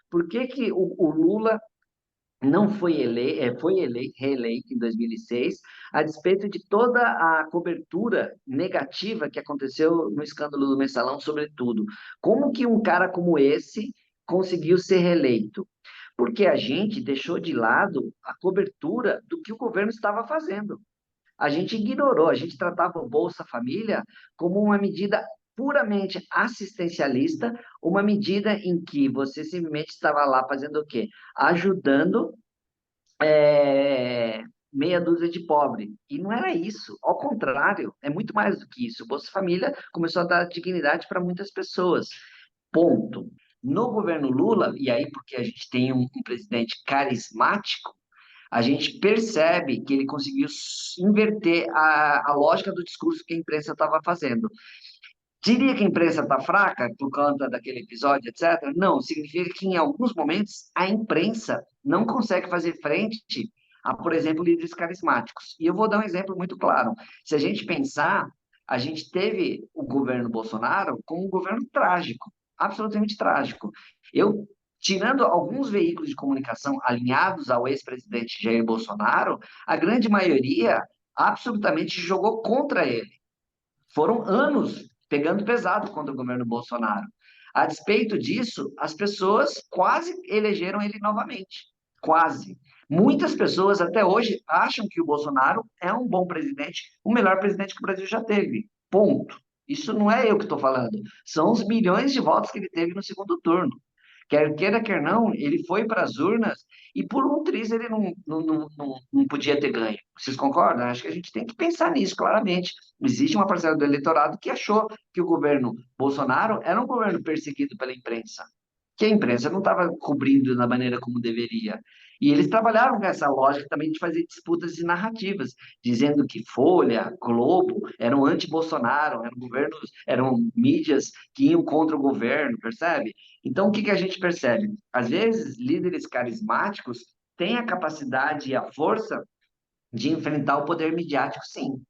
Por que que o Lula não reeleito em 2006, a despeito de toda a cobertura negativa que aconteceu no escândalo do Mensalão, sobretudo? Como que um cara como esse conseguiu ser reeleito? Porque a gente deixou de lado a cobertura do que o governo estava fazendo. A gente ignorou, a gente tratava o Bolsa Família como uma medida puramente assistencialista, uma medida em que você simplesmente estava lá fazendo o quê? Ajudando meia dúzia de pobre. E não era isso. Ao contrário, é muito mais do que isso. O Bolsa Família começou a dar dignidade para muitas pessoas. Ponto. No governo Lula, e aí porque a gente tem um presidente carismático, a gente percebe que ele conseguiu inverter a lógica do discurso que a imprensa estava fazendo. Diria que a imprensa está fraca por conta daquele episódio, etc. Não, significa que em alguns momentos a imprensa não consegue fazer frente a, por exemplo, líderes carismáticos. E eu vou dar um exemplo muito claro. Se a gente pensar, a gente teve o governo Bolsonaro como um governo trágico, absolutamente trágico. Eu, tirando alguns veículos de comunicação alinhados ao ex-presidente Jair Bolsonaro, a grande maioria absolutamente jogou contra ele. Foram anos pegando pesado contra o governo Bolsonaro. A despeito disso, as pessoas quase elegeram ele novamente. Quase. Muitas pessoas até hoje acham que o Bolsonaro é um bom presidente, o melhor presidente que o Brasil já teve. Ponto. Isso não é eu que estou falando. São os milhões de votos que ele teve no segundo turno. Quer queira, quer não, ele foi para as urnas e por um triz ele não podia ter ganho. Vocês concordam? Acho que a gente tem que pensar nisso claramente. Existe uma parcela do eleitorado que achou que o governo Bolsonaro era um governo perseguido pela imprensa, que a imprensa não estava cobrindo da maneira como deveria. E eles trabalharam com essa lógica também de fazer disputas de narrativas, dizendo que Folha, Globo eram anti-Bolsonaro, eram governos, eram mídias que iam contra o governo, percebe? Então, o que que a gente percebe? Às vezes, líderes carismáticos têm a capacidade e a força de enfrentar o poder midiático, sim.